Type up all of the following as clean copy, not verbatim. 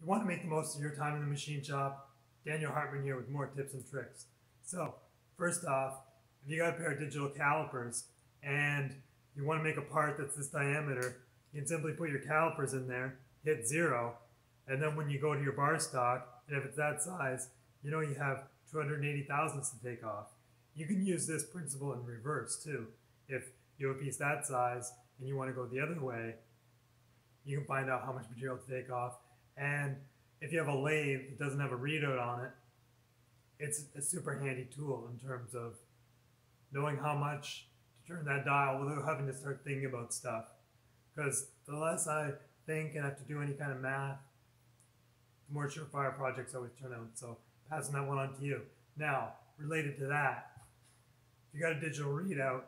You want to make the most of your time in the machine shop. Daniel Hartman here with more tips and tricks. So, first off, if you got a pair of digital calipers and you want to make a part that's this diameter, you can simply put your calipers in there, hit 0, and then when you go to your bar stock, and if it's that size, you know you have 280 thousandths to take off. You can use this principle in reverse too. If you have a piece that size and you want to go the other way, you can find out how much material to take off. And if you have a lathe that doesn't have a readout on it, it's a super handy tool in terms of knowing how much to turn that dial without having to start thinking about stuff. Because the less I think and have to do any kind of math, the more surefire projects always turn out. So passing that one on to you. Now, related to that, if you got a digital readout,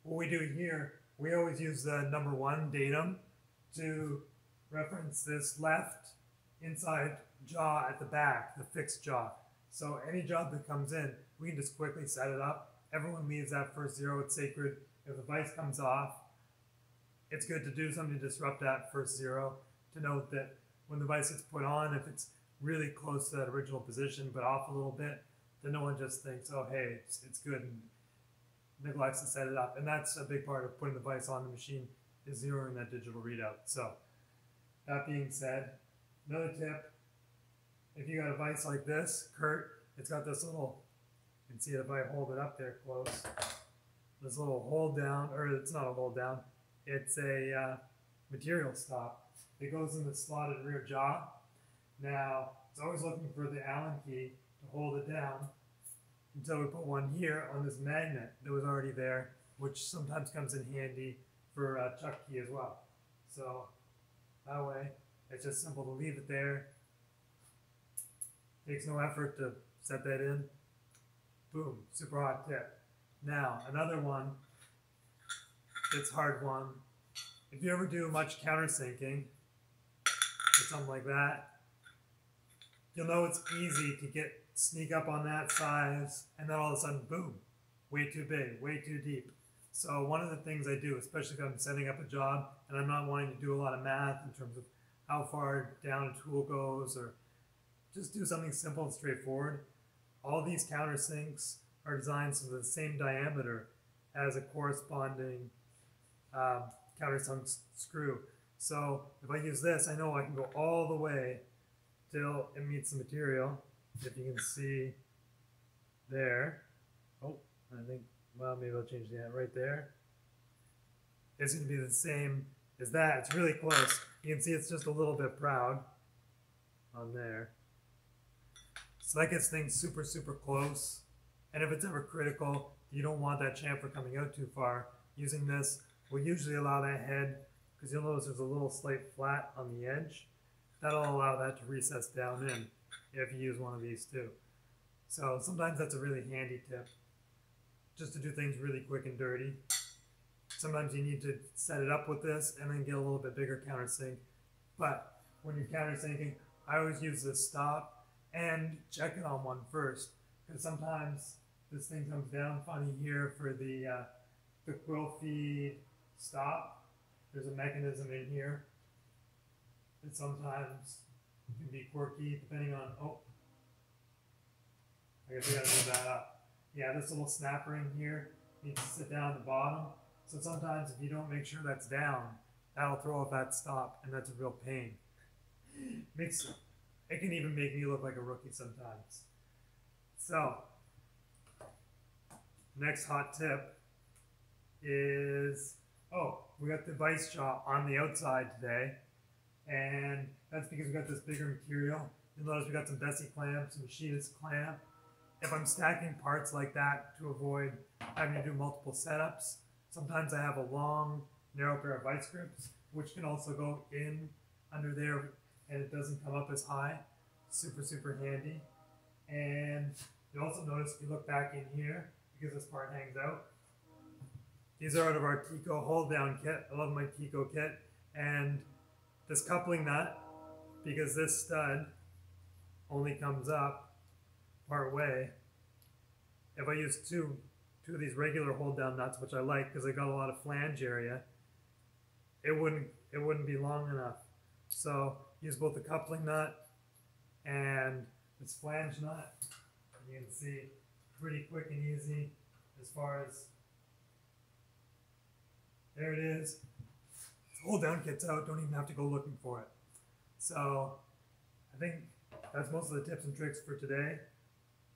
what we do here, we always use the number 1 datum to reference this left inside jaw at the back, the fixed jaw. So any job that comes in, we can just quickly set it up. Everyone leaves that first 0, it's sacred. If the vise comes off, it's good to do something to disrupt that first 0, to note that when the vise gets put on, if it's really close to that original position but off a little bit, then no one just thinks, oh hey, it's good, and neglects to set it up. And that's a big part of putting the vise on the machine, is zeroing that digital readout. So that being said, another tip, if you got a vise like this, Kurt, it's got this little, you can see it if I hold it up there close, this little hold down, or it's not a hold down, it's a material stop. It goes in the slotted rear jaw. Now, it's always looking for the Allen key to hold it down until we put one here on this magnet that was already there, which sometimes comes in handy for a chuck key as well. So that way, it's just simple to leave it there. Takes no effort to set that in. Boom, super hot tip. Now, another one, it's hard one. If you ever do much countersinking, or something like that, you'll know it's easy to sneak up on that size, and then all of a sudden, boom, way too big, way too deep. So one of the things I do, especially if I'm setting up a job and I'm not wanting to do a lot of math in terms of how far down a tool goes, or just do something simple and straightforward, all these countersinks are designed so they're the same diameter as a corresponding countersunk screw. So if I use this, I know I can go all the way till it meets the material. If you can see there. Oh, I think, well, maybe I'll change that right there. It's going to be the same as that. It's really close. You can see it's just a little bit proud on there. So that gets things super, super close. And if it's ever critical, you don't want that chamfer coming out too far, using this will usually allow that head, because you'll notice there's a little slight flat on the edge. That'll allow that to recess down in if you use one of these too. So sometimes that's a really handy tip, just to do things really quick and dirty. Sometimes you need to set it up with this and then get a little bit bigger countersink. But when you're countersinking, I always use this stop and check it on one first, because sometimes this thing comes down funny here for the quill feed stop. There's a mechanism in here that sometimes can be quirky depending on, oh, I guess we gotta move that up. Yeah, this little snapper in here needs to sit down at the bottom. So sometimes if you don't make sure that's down, that'll throw off that stop, and that's a real pain. It can even make me look like a rookie sometimes. So, next hot tip is, oh, we got the vise jaw on the outside today, and that's because we got this bigger material. You'll notice we got some Bessey clamps, a machinist clamp. If I'm stacking parts like that to avoid having to do multiple setups, sometimes I have a long, narrow pair of vice grips, which can also go in under there, and it doesn't come up as high. Super, super handy. And you also notice if you look back in here, because this part hangs out, these are out of our Tico hold down kit. I love my Tico kit. And this coupling nut, because this stud only comes up part way, if I use two of these regular hold down nuts, which I like because they got a lot of flange area, it wouldn't be long enough. So use both the coupling nut and this flange nut, you can see, pretty quick and easy as far as, there it is. Hold down kit's out, don't even have to go looking for it. So I think that's most of the tips and tricks for today.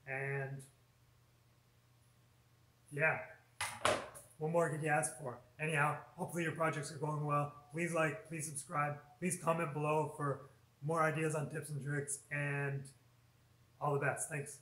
And yeah, what more could you ask for? Anyhow, hopefully your projects are going well. Please like, please subscribe, please comment below for more ideas on tips and tricks, and all the best. Thanks.